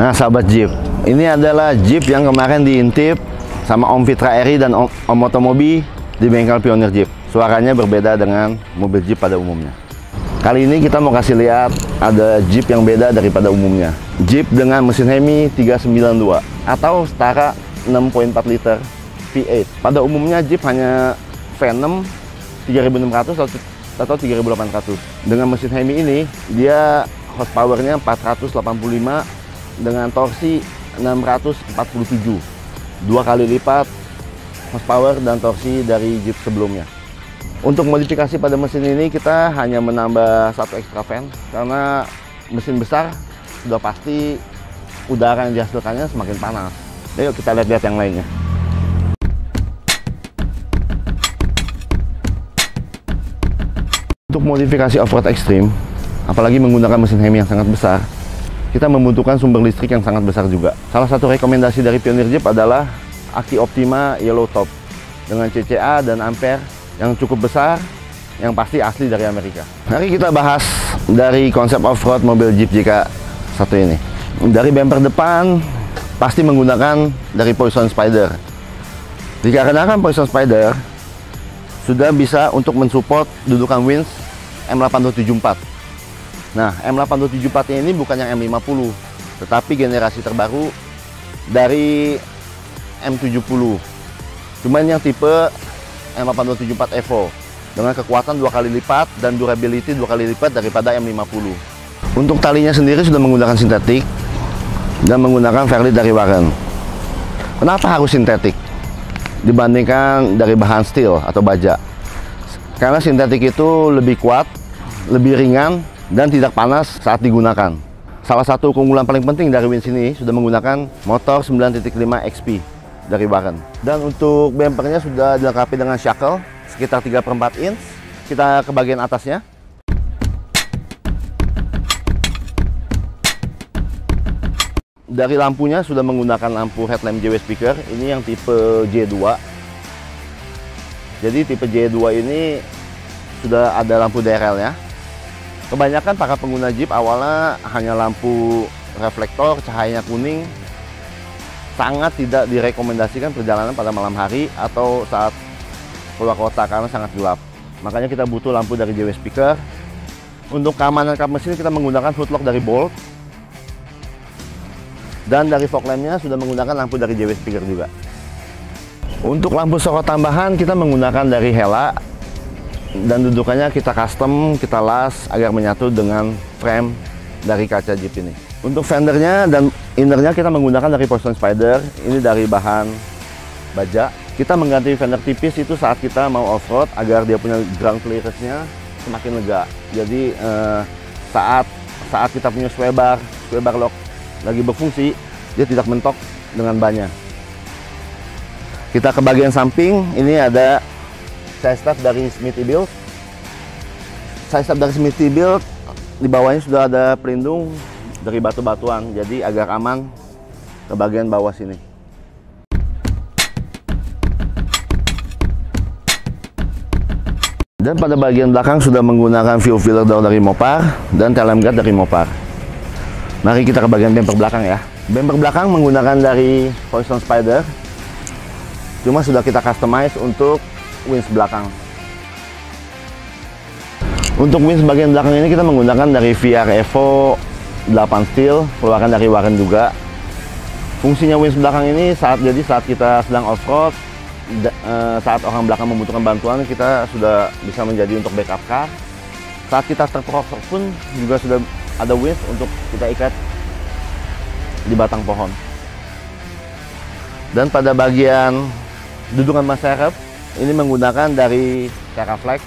Nah sahabat Jeep, ini adalah Jeep yang kemarin diintip sama Om Fitra Eri dan Om Otomobi di bengkel Pionir Jeep. Suaranya berbeda dengan mobil Jeep pada umumnya. Kali ini kita mau kasih lihat ada Jeep yang beda daripada umumnya. Jeep dengan mesin Hemi 392 atau setara 6.4 liter V8. Pada umumnya Jeep hanya V6 3600 atau 3800. Dengan mesin Hemi ini dia horsepowernya 485 dengan torsi 647, 2 kali lipat horsepower dan torsi dari Jeep sebelumnya. Untuk modifikasi pada mesin ini kita hanya menambah satu extra fan karena mesin besar sudah pasti udara yang dihasilkannya semakin panas. Yuk kita lihat-lihat yang lainnya. Untuk modifikasi off-road ekstrim, apalagi menggunakan mesin Hemi yang sangat besar, kita membutuhkan sumber listrik yang sangat besar juga. Salah satu rekomendasi dari Pionir Jeep adalah aki Optima Yellow Top dengan CCA dan ampere yang cukup besar, yang pasti asli dari Amerika. Mari kita bahas dari konsep off-road mobil Jeep JK satu ini. Dari bumper depan pasti menggunakan dari Poison Spider. Dikarenakan Poison Spider sudah bisa untuk mensupport dudukan winch M8274. Nah, M8274 ini bukan yang M50, tetapi generasi terbaru dari M70. Cuman yang tipe M8274 Evo dengan kekuatan 2 kali lipat dan durability 2 kali lipat daripada M50. Untuk talinya sendiri sudah menggunakan sintetik dan menggunakan Fairlead dari Warren. Kenapa harus sintetik dibandingkan dari bahan steel atau baja? Karena sintetik itu lebih kuat, lebih ringan, dan tidak panas saat digunakan. Salah satu keunggulan paling penting dari winch ini sudah menggunakan motor 9.5 XP dari Warren. Dan untuk bumpernya sudah dilengkapi dengan shackle sekitar 3/4 inch. Kita ke bagian atasnya. Dari lampunya sudah menggunakan lampu headlamp JW speaker. Ini yang tipe J2. Jadi tipe J2 ini sudah ada lampu DRL-nya. Kebanyakan para pengguna Jeep awalnya hanya lampu reflektor, cahayanya kuning. Sangat tidak direkomendasikan perjalanan pada malam hari atau saat keluar kota karena sangat gelap. Makanya kita butuh lampu dari JW speaker. Untuk keamanan kap mesin kita menggunakan footlock dari Bolt. Dan dari fog lamp-nya sudah menggunakan lampu dari JW speaker juga. Untuk lampu sorot tambahan kita menggunakan dari Hella. Dan dudukannya kita custom, kita las agar menyatu dengan frame dari kaca Jeep ini. Untuk fendernya dan innernya kita menggunakan dari Poison Spider. Ini dari bahan baja. Kita mengganti fender tipis itu saat kita mau off-road agar dia punya ground clearance-nya semakin lega. Jadi saat kita punya sway bar lock lagi berfungsi, dia tidak mentok dengan bannya. Kita ke bagian samping, ini ada side step dari Smithybilt. Side step dari Smithybilt di bawahnya sudah ada pelindung dari batu-batuan, jadi agak aman ke bagian bawah sini. Dan pada bagian belakang sudah menggunakan view filler door dari Mopar dan tail lamp guard dari Mopar. Mari kita ke bagian bumper belakang ya. Bumper belakang menggunakan dari Poison Spider, cuma sudah kita customize untuk winch belakang. Untuk winch bagian belakang ini kita menggunakan dari VR Evo 8 steel, keluaran dari Warren juga. Fungsinya winch belakang ini saat kita sedang off-road, saat orang belakang membutuhkan bantuan, kita sudah bisa menjadi untuk backup car. Saat kita terperosok pun juga sudah ada winch untuk kita ikat di batang pohon. Dan pada bagian dudukan ban serep ini menggunakan dari Teraflex.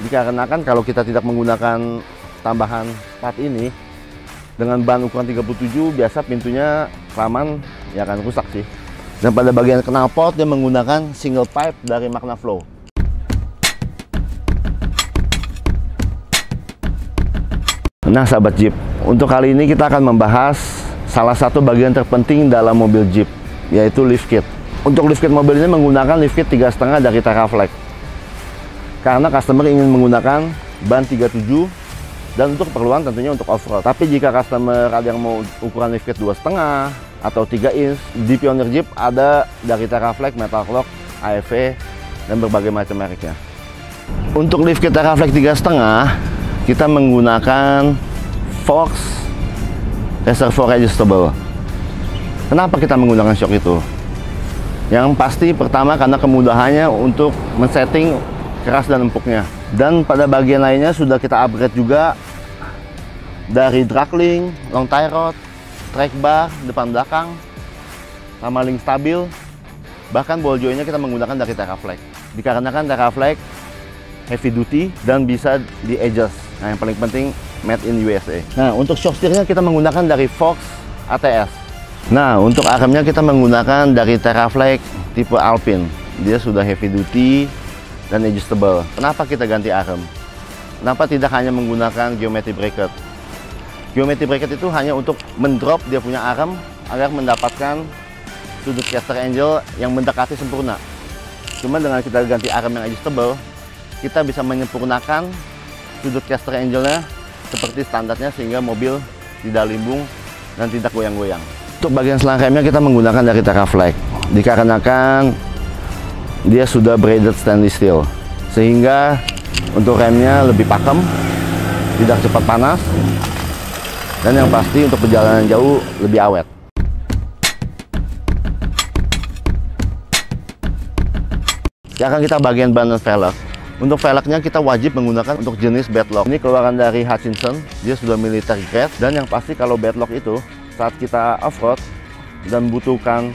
Dikarenakan kalau kita tidak menggunakan tambahan part ini dengan ban ukuran 37, biasa pintunya kelamaan ya akan rusak sih. Dan pada bagian knalpot dia menggunakan single pipe dari Magnaflow. Nah sahabat Jeep, untuk kali ini kita akan membahas salah satu bagian terpenting dalam mobil Jeep, yaitu lift kit. Untuk lift kit mobil ini menggunakan lift kit 3,5 dari Teraflex. Karena customer ingin menggunakan ban 37 dan untuk keperluan tentunya untuk off-road. Tapi jika customer ada yang mau ukuran lift kit 2,5 atau 3 inch, di Pioneer Jeep ada dari Terraflex, Metal Clock, AEV, dan berbagai macam mereknya. Untuk lift kit Terraflex 3,5, kita menggunakan Fox Reservoir Adjustable. Kenapa kita menggunakan shock itu? Yang pasti pertama karena kemudahannya untuk men-setting keras dan empuknya. Dan pada bagian lainnya sudah kita upgrade juga dari drag link, long tie rod, track bar, depan belakang, sama link stabil. Bahkan ball jointnya kita menggunakan dari Terraflex. Dikarenakan Terraflex heavy duty dan bisa di adjust. Nah, yang paling penting made in USA. Nah, untuk shock steernya kita menggunakan dari Fox ATS. Nah, untuk armnya kita menggunakan dari Terraflex tipe Alpine. Dia sudah heavy duty dan adjustable. Kenapa kita ganti arm? Kenapa tidak hanya menggunakan geometry bracket? Geometry bracket itu hanya untuk mendrop dia punya arm agar mendapatkan sudut caster angle yang mendekati sempurna. Cuma dengan kita ganti arm yang adjustable, kita bisa menyempurnakan sudut caster angle-nya seperti standarnya sehingga mobil tidak limbung dan tidak goyang-goyang. Untuk bagian selang remnya kita menggunakan dari Terraflex dikarenakan dia sudah braided stainless steel sehingga untuk remnya lebih pakem, tidak cepat panas, dan yang pasti untuk perjalanan jauh lebih awet. Sekarang kita bagian ban dan velg. Untuk velgnya kita wajib menggunakan untuk jenis bedlock. Ini keluaran dari Hutchinson, dia sudah military grade, dan yang pasti kalau bedlock itu saat kita off-road dan butuhkan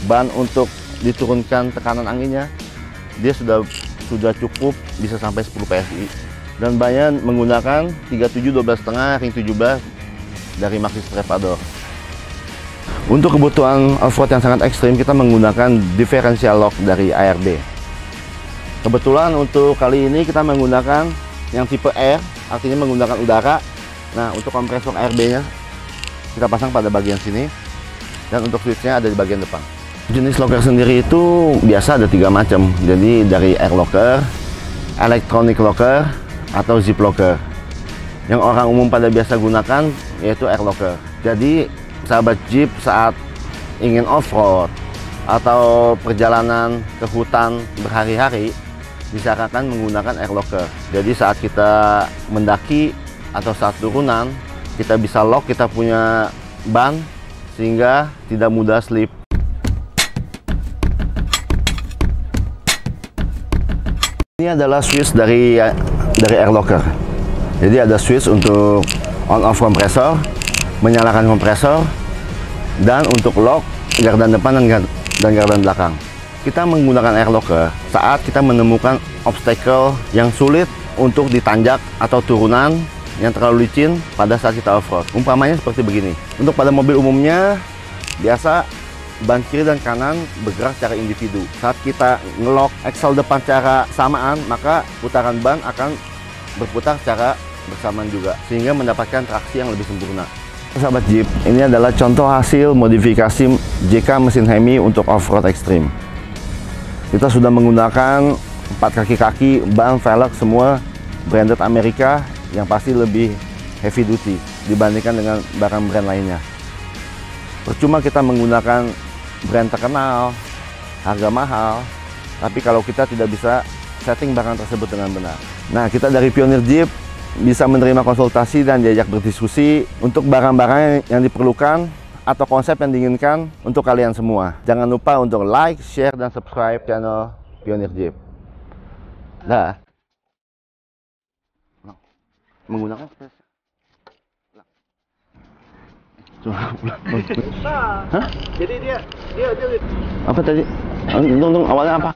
ban untuk diturunkan tekanan anginnya, dia sudah cukup bisa sampai 10 PSI, dan bannya menggunakan 37 12,5 ring 17 dari Maxxis Trepador. Untuk kebutuhan off-road yang sangat ekstrim kita menggunakan differential lock dari ARB. Kebetulan untuk kali ini kita menggunakan yang tipe air, artinya menggunakan udara. Nah, untuk kompresor ARB nya kita pasang pada bagian sini, dan untuk switchnya ada di bagian depan. Jenis locker sendiri itu biasa ada 3 macam. Jadi dari air locker, electronic locker, atau zip locker. Yang orang umum pada biasa gunakan yaitu air locker. Jadi sahabat Jeep saat ingin off-road atau perjalanan ke hutan berhari-hari disarankan menggunakan air locker. Jadi saat kita mendaki atau saat turunan kita bisa lock kita punya ban sehingga tidak mudah slip. Ini adalah switch dari air locker. Jadi ada switch untuk on off kompresor, menyalakan kompresor, dan untuk lock gardan depan dan gardan belakang. Kita menggunakan air locker saat kita menemukan obstacle yang sulit untuk ditanjak atau turunan yang terlalu licin pada saat kita off-road. Umpamanya seperti begini. Untuk pada mobil umumnya biasa ban kiri dan kanan bergerak secara individu. Saat kita ngelok axle depan secara samaan, maka putaran ban akan berputar secara bersamaan juga, sehingga mendapatkan traksi yang lebih sempurna. Sahabat Jeep, ini adalah contoh hasil modifikasi JK mesin Hemi untuk off-road ekstrim. Kita sudah menggunakan 4 kaki-kaki, ban, velg, semua branded Amerika yang pasti lebih heavy duty dibandingkan dengan barang brand lainnya. Percuma kita menggunakan brand terkenal, harga mahal, tapi kalau kita tidak bisa setting barang tersebut dengan benar. Nah, kita dari Pioneer Jeep bisa menerima konsultasi dan diajak berdiskusi untuk barang-barang yang diperlukan atau konsep yang diinginkan untuk kalian semua. Jangan lupa untuk like, share, dan subscribe channel Pioneer Jeep. Dah. Menggunakan Hah? Jadi dia apa tadi? Untung awalnya apa?